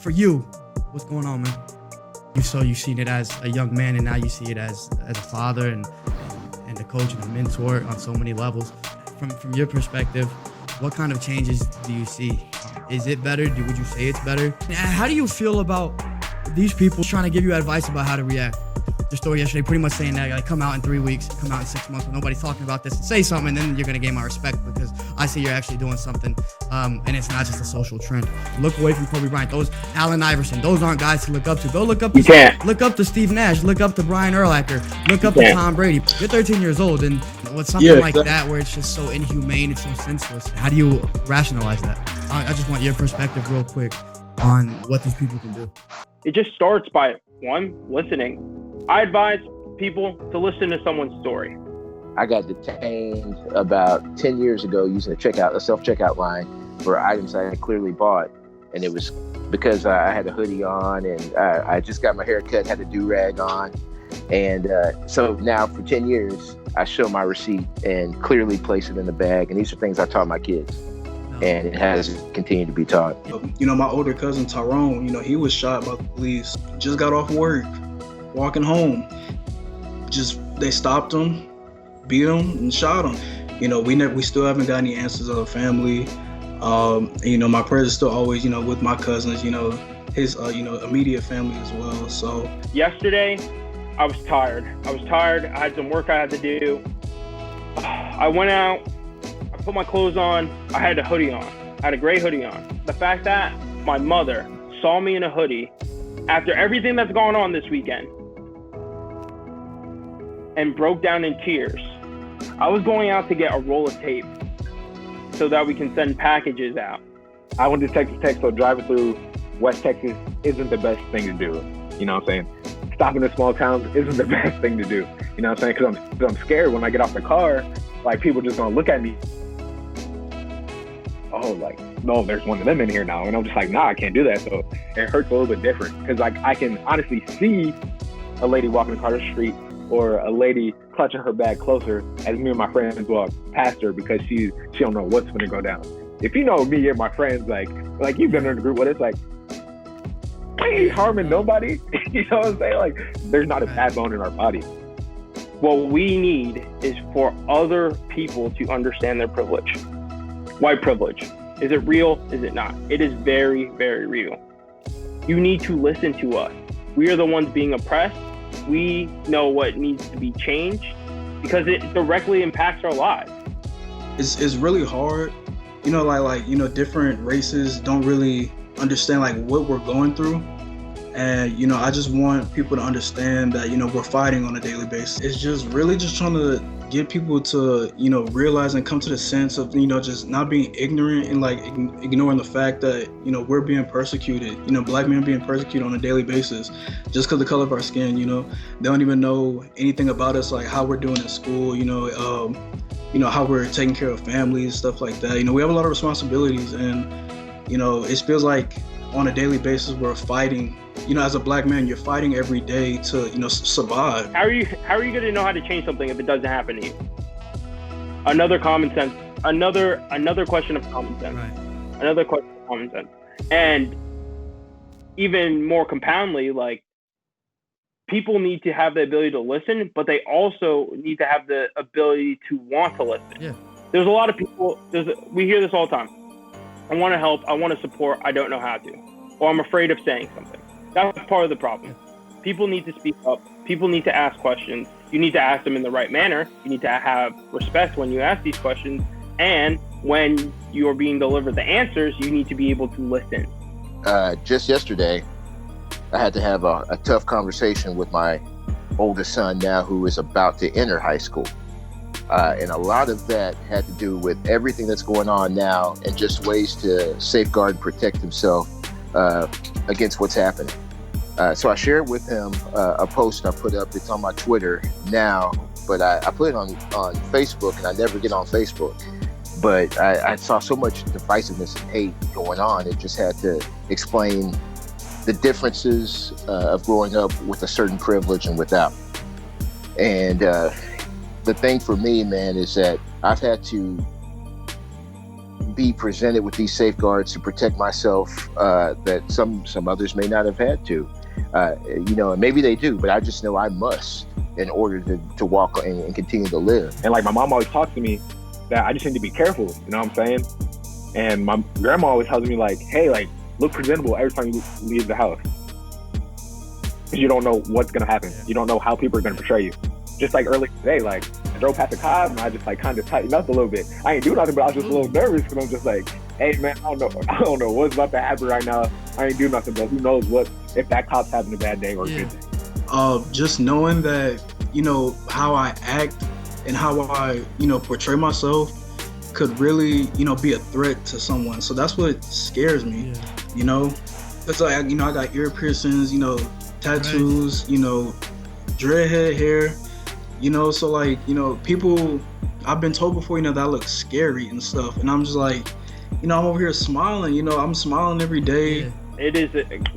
For you, what's going on, man? You've seen it as a young man, and now you see it as a father and a coach and a mentor on so many levels. From your perspective, what kind of changes do you see? Is it better? Would you say it's better? How do you feel about these people trying to give you advice about how to react? The story yesterday pretty much saying that, like, come out in 3 weeks, come out in 6 months when nobody's talking about this, and say something, and then you're going to gain my respect because I see you're actually doing something, and it's not just a social trend. Look away from Kobe Bryant. Those Allen Iverson, those aren't guys to look up to. Go look up to Steve Nash, look up to Brian Urlacher, look up to Tom Brady. You're 13 years old, and with something like that where it's just so inhumane, it's so senseless, how do you rationalize that? I just want your perspective real quick on what these people can do. It just starts by, one, listening. I advise people to listen to someone's story. I got detained about 10 years ago using a self-checkout line for items I had clearly bought. And it was because I had a hoodie on and I just got my hair cut, had a do-rag on. And so now for 10 years, I show my receipt and clearly place it in the bag. And these are things I taught my kids. And it has continued to be taught. You know, my older cousin, Tyrone, he was shot by the police. Just got off work, walking home. They stopped him, beat him, and shot him. We still haven't got any answers of the family. My prayers are still always, with my cousins, his, immediate family as well. So yesterday, I was tired. I had some work I had to do. I went out, I put my clothes on. I had a hoodie on. I had a gray hoodie on. The fact that my mother saw me in a hoodie after everything that's gone on this weekend and broke down in tears. I was going out to get a roll of tape so that we can send packages out. I went to Texas Tech, so driving through West Texas isn't the best thing to do. You know what I'm saying? Stopping in small towns isn't the best thing to do. You know what I'm saying? Because I'm scared when I get off the car, like, people just gonna look at me. Oh, like, no, there's one of them in here now. And I'm just like, nah, I can't do that. So it hurts a little bit different because, like, I can honestly see a lady walking across the street or a lady clutching her bag closer as me and my friends walk past her because she don't know what's going to go down. If you know me and my friends, like you've been in a group with us, like, I ain't harming nobody. You know what I'm saying? Like, there's not a bad bone in our body. What we need is for other people to understand their privilege. White privilege. Is it real? Is it not? It is very, very real. You need to listen to us. We are the ones being oppressed. We know what needs to be changed because it directly impacts our lives. It's really hard. Different races don't really understand, like, what we're going through. And, I just want people to understand that, we're fighting on a daily basis. It's just really just trying to get people to, realize and come to the sense of, just not being ignorant and, like, ignoring the fact that, we're being persecuted, Black men being persecuted on a daily basis just because of the color of our skin. They don't even know anything about us, like how we're doing in school, how we're taking care of families, stuff like that. We have a lot of responsibilities, and, it feels like on a daily basis we're fighting. As a Black man, you're fighting every day to, survive. How are you going to know how to change something if it doesn't happen to you? Another common sense. Another question of common sense. Right. Another question of common sense. And even more compoundly, like, people need to have the ability to listen, but they also need to have the ability to want to listen. Yeah. There's a lot of people. We hear this all the time. I want to help. I want to support. I don't know how to, or I'm afraid of saying something. That's part of the problem. People need to speak up. People need to ask questions. You need to ask them in the right manner. You need to have respect when you ask these questions. And when you are being delivered the answers, you need to be able to listen. Just yesterday, I had to have a tough conversation with my oldest son now, who is about to enter high school. And a lot of that had to do with everything that's going on now and just ways to safeguard and protect himself against what's happening. So I shared with him a post I put up. It's on my Twitter now, but I put it on Facebook, and I never get on Facebook. But I saw so much divisiveness and hate going on. It just had to explain the differences of growing up with a certain privilege and without. And the thing for me, man, is that I've had to be presented with these safeguards to protect myself that some others may not have had to. And maybe they do, but I just know I must in order to walk and continue to live. And like my mom always talks to me that I just need to be careful, you know what I'm saying? And my grandma always tells me like, hey, like look presentable every time you leave the house. Because you don't know what's gonna happen. You don't know how people are gonna portray you. Just like earlier today, like I drove past a cop and I just like kind of tightened up a little bit. I ain't do nothing, but I was just a little nervous because I'm just like, hey man, I don't know what's about to happen right now. I ain't do nothing, but who knows what if that cop's having a bad day or a good day. Just knowing that, how I act and how I, portray myself could really, be a threat to someone. So that's what scares me, It's like, I got ear piercings, tattoos, dreadhead hair, so like, people, I've been told before, that looks scary and stuff. And I'm just like, I'm over here smiling, I'm smiling every day. It is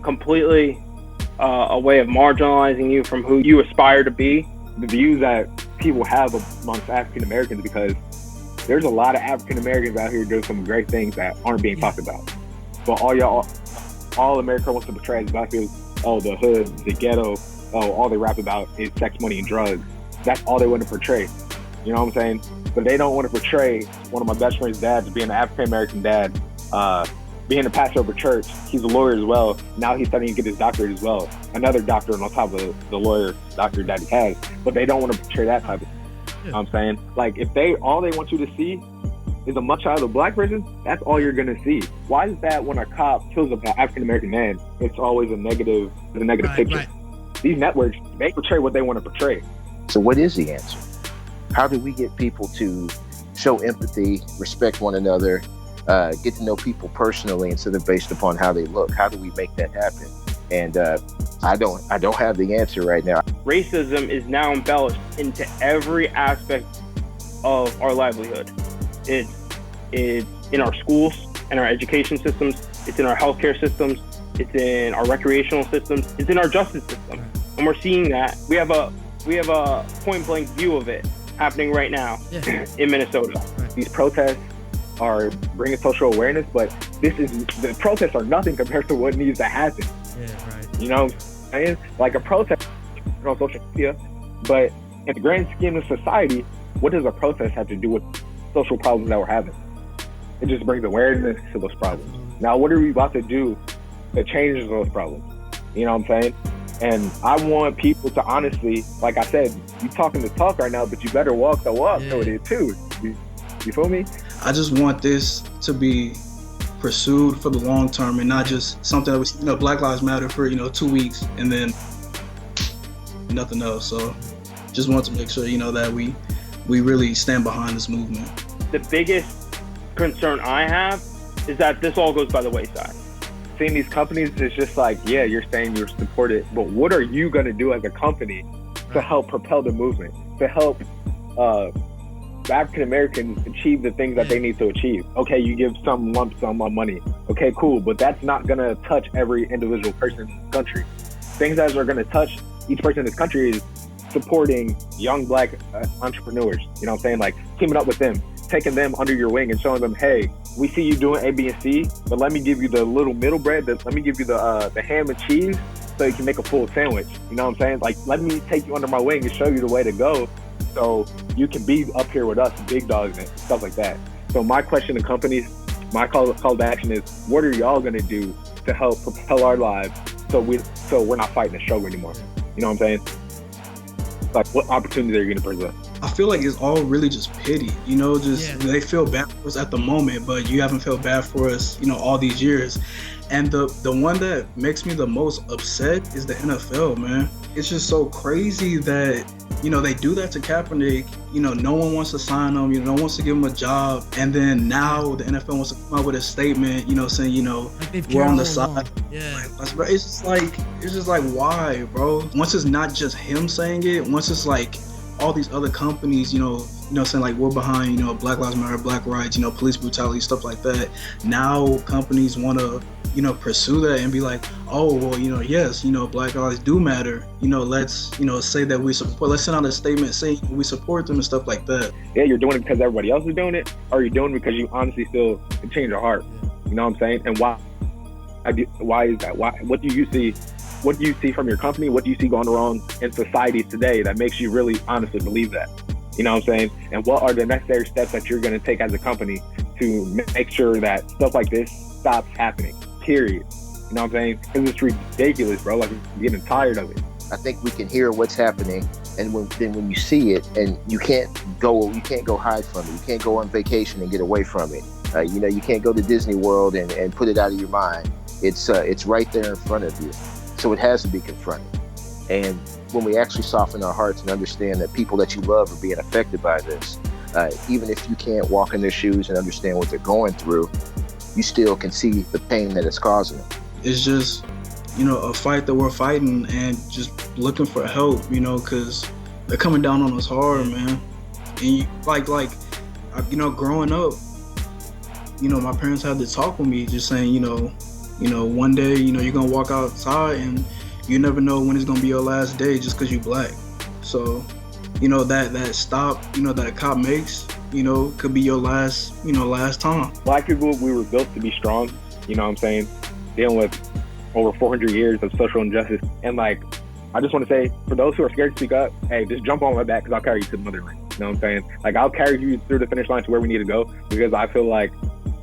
completely a way of marginalizing you from who you aspire to be. The views that people have amongst African Americans, because there's a lot of African Americans out here doing some great things that aren't being talked about. But all America wants to portray is black people, the hood, the ghetto, all they rap about is sex, money, and drugs. That's all they want to portray. You know what I'm saying? But they don't want to portray one of my best friend's dads being an African American dad, being a pastor of a church. He's a lawyer as well. Now he's starting to get his doctorate as well. Another doctorate on top of the lawyer doctorate that he has. But they don't want to portray that type of thing. You know what I'm saying? Like if all they want you to see is a mugshot of a black person, that's all you're gonna see. Why is that when a cop kills an African American man, it's always a negative picture? Right. These networks, they portray what they want to portray. So what is the answer? How do we get people to show empathy, respect one another, get to know people personally instead of based upon how they look? How do we make that happen? And I don't have the answer right now. Racism is now embellished into every aspect of our livelihood. It's in our schools and our education systems. It's in our healthcare systems. It's in our recreational systems. It's in our justice system. And we're seeing that. We have a point blank view of it happening right now in Minnesota. These protests are bringing social awareness, but the protests are nothing compared to what needs to happen. Yeah, right. You know what I'm saying? Like a protest on social media, but in the grand scheme of society, what does a protest have to do with social problems that we're having? It just brings awareness to those problems. Now, what are we about to do to change those problems? You know what I'm saying? And I want people to honestly, like I said, you talking the talk right now, but you better walk the walk with it too. You feel me? I just want this to be pursued for the long term and not just something that was, Black Lives Matter for, 2 weeks and then nothing else. So just want to make sure, that we really stand behind this movement. The biggest concern I have is that this all goes by the wayside. Seeing these companies is just like, yeah, you're saying you're supported, but what are you going to do as a company to help propel the movement, to help African Americans achieve the things that they need to achieve? Okay, you give some lump sum of money. Okay, cool, but that's not going to touch every individual person in this country. Things that are going to touch each person in this country is supporting young black entrepreneurs. You know what I'm saying? Like teaming up with them, taking them under your wing and showing them, hey, we see you doing A, B, and C, but let me give you the little middle bread. Let me give you the ham and cheese so you can make a full sandwich. You know what I'm saying? Like, let me take you under my wing and show you the way to go so you can be up here with us, big dogs and stuff like that. So my question to companies, my call to action is, what are y'all going to do to help propel our lives so we're not fighting the struggle anymore? You know what I'm saying? Like, what opportunities are you going to present? I feel like it's all really just pity, they feel bad for us at the moment, but you haven't felt bad for us, all these years. And the one that makes me the most upset is the NFL, man. It's just so crazy that, they do that to Kaepernick. No one wants to sign him, no one wants to give him a job. And then now the NFL wants to come out with a statement, saying, like we're on the side. Yeah. It's just like, why, bro? Once it's not just him saying it, once it's like all these other companies, saying like we're behind, Black Lives Matter, Black rights, police brutality, stuff like that. Now companies want to, pursue that and be like, oh, well, yes, Black lives do matter. Let's, say that we support, let's send out a statement saying we support them and stuff like that. Yeah, you're doing it because everybody else is doing it, or you're doing it because you honestly still change your heart. You know what I'm saying? And why is that? What do you see? What do you see from your company? What do you see going wrong in society today that makes you really honestly believe that? You know what I'm saying? And what are the necessary steps that you're going to take as a company to make sure that stuff like this stops happening, period? You know what I'm saying? Because it's ridiculous, bro. Like, I'm getting tired of it. I think we can hear what's happening, and when you see it, and you can't go hide from it. You can't go on vacation and get away from it. You can't go to Disney World and put it out of your mind. It's right there in front of you. So it has to be confronted. And when we actually soften our hearts and understand that people that you love are being affected by this, even if you can't walk in their shoes and understand what they're going through, you still can see the pain that it's causing them. It's just, a fight that we're fighting and just looking for help, because they're coming down on us hard, man. And growing up, my parents had to talk with me, just saying, one day, you're gonna walk outside and you never know when it's gonna be your last day just because you Black. So, that stop, that a cop makes, could be your last time. Black people, we were built to be strong, you know what I'm saying? Dealing with over 400 years of social injustice. And I just want to say, for those who are scared to speak up, hey, just jump on my back because I'll carry you to the motherland. You know what I'm saying? I'll carry you through the finish line to where we need to go, because I feel like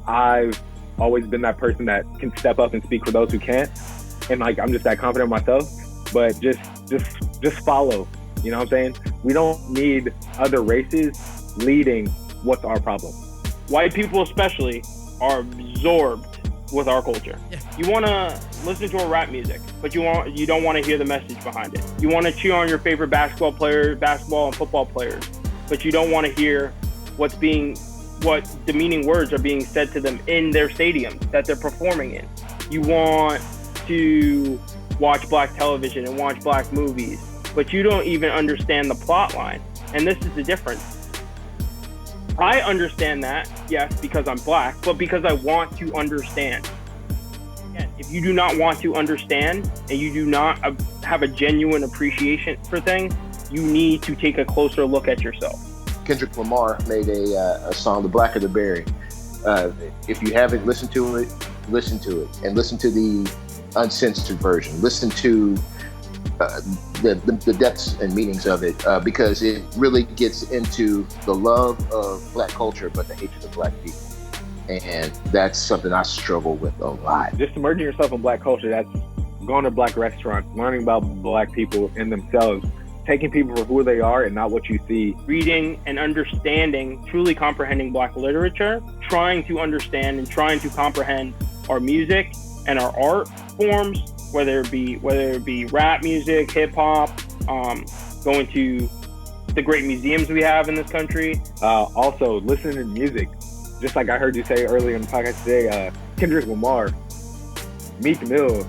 I've always been that person that can step up and speak for those who can't. And I'm just that confident in myself. But just follow. You know what I'm saying? We don't need other races leading what's our problem. White people especially are absorbed with our culture. Yeah. You want to listen to a rap music, but you don't want to hear the message behind it. You want to cheer on your favorite basketball and football players, but you don't want to hear what demeaning words are being said to them in their stadiums that they're performing in. You want to watch Black television and watch Black movies, but you don't even understand the plot line. And this is the difference. I understand that, yes, because I'm Black, but because I want to understand. Again, if you do not want to understand and you do not have a genuine appreciation for things, you need to take a closer look at yourself. Kendrick Lamar made a song, The Blacker the Berry. If you haven't listened to it, listen to it, and listen to the uncensored version. Listen to the depths and meanings of it, because it really gets into the love of Black culture, but the hatred of Black people. And that's something I struggle with a lot. Just immersing yourself in Black culture, that's going to Black restaurants, learning about Black people and themselves, taking people for who they are and not what you see. Reading and understanding, truly comprehending Black literature, trying to understand and trying to comprehend our music and our art forms, whether it be rap music, hip hop, going to the great museums we have in this country. Also, listening to music. Just like I heard you say earlier in the podcast today, Kendrick Lamar, Meek Mill,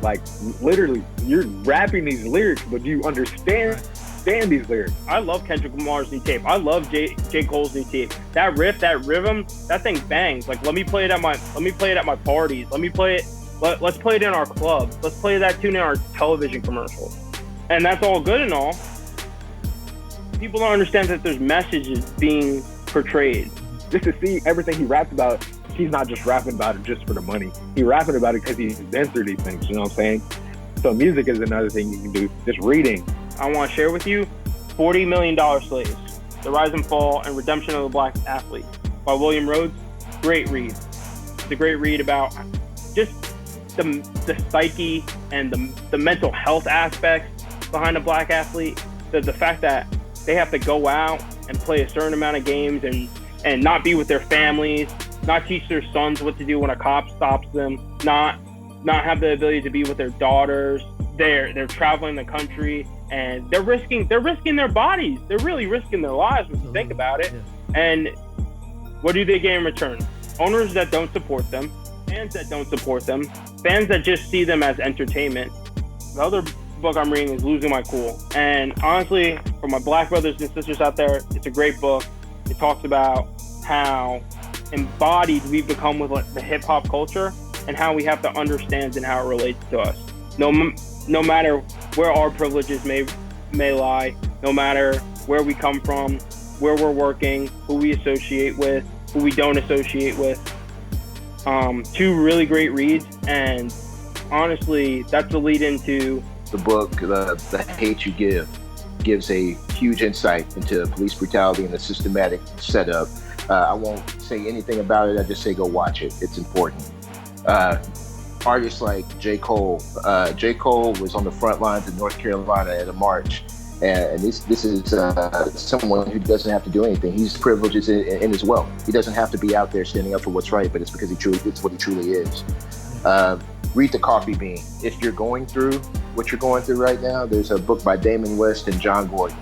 literally, you're rapping these lyrics, but you understand these lyrics. I love Kendrick Lamar's new tape. I love J. Cole's new tape. That riff, that rhythm, that thing bangs. Let me play it at my parties. Let's play it in our clubs. Let's play that tune in our television commercials. And that's all good and all. People don't understand that there's messages being portrayed. Just to see everything he raps about, he's not just rapping about it just for the money. He's rapping about it because he's been through these things, you know what I'm saying? So music is another thing you can do. Just reading. I want to share with you $40 Million Slaves, The Rise and Fall and Redemption of the Black Athlete by William Rhodes. Great read. It's a great read about just the psyche and the mental health aspects behind a Black athlete. The fact that they have to go out and play a certain amount of games and not be with their families, not teach their sons what to do when a cop stops them, not have the ability to be with their daughters. They're traveling the country and they're risking their bodies. They're really risking their lives when you think about it. Yeah. And what do they get in return? Owners that don't support them, fans that don't support them, fans that just see them as entertainment. The other book I'm reading is Losing My Cool. And honestly, for my black brothers and sisters out there, it's a great book. It talks about how embodied we've become with like, the hip hop culture and how we have to understand and how it relates to us. No matter where our privileges may lie, no matter where we come from, where we're working, who we associate with, who we don't associate with. Two really great reads, and honestly, that's the lead into the book. The Hate You Give gives a huge insight into police brutality and the systematic setup. I won't say anything about it. I just say go watch it. It's important. Artists like J. Cole. J. Cole was on the front lines in North Carolina at a march. And this is someone who doesn't have to do anything. He's privileged in his wealth. He doesn't have to be out there standing up for what's right, but it's because it's what he truly is. Read The Coffee Bean. If you're going through what you're going through right now, there's a book by Damon West and John Gordon.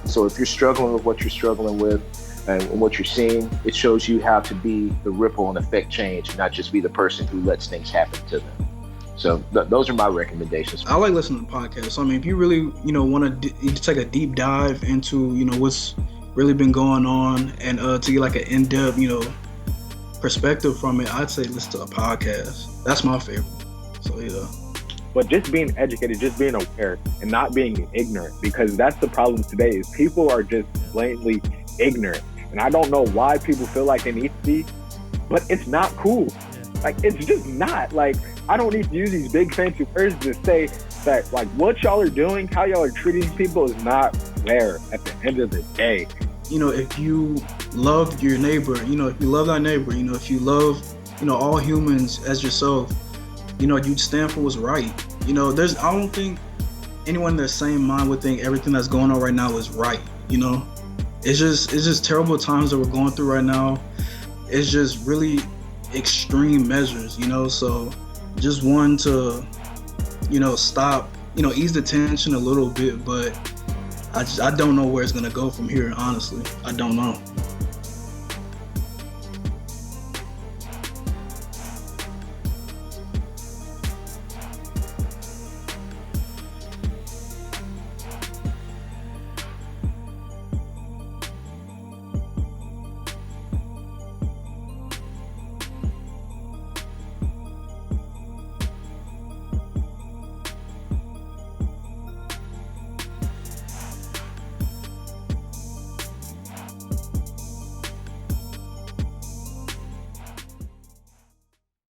So if you're struggling with what you're struggling with and what you're seeing, it shows you how to be the ripple and affect change, not just be the person who lets things happen to them. So those are my recommendations. I like listening to podcasts. I mean, if you really, want to take a deep dive into, what's really been going on and to get like an in-depth, perspective from it, I'd say listen to a podcast. That's my favorite. So, yeah. But just being educated, just being aware and not being ignorant, because that's the problem today is people are just blatantly ignorant. And I don't know why people feel like they need to be, but it's not cool. Like, it's just not. Like, I don't need to use these big fancy words to say that, like, what y'all are doing, how y'all are treating people is not fair at the end of the day. If you love your neighbor, if you love thy neighbor, if you love, all humans as yourself, you'd stand for what's right. I don't think anyone in their same mind would think everything that's going on right now is right. It's just terrible times that we're going through right now. It's just really extreme measures, so just one to, stop, ease the tension a little bit, but I don't know where it's gonna go from here, honestly. I don't know.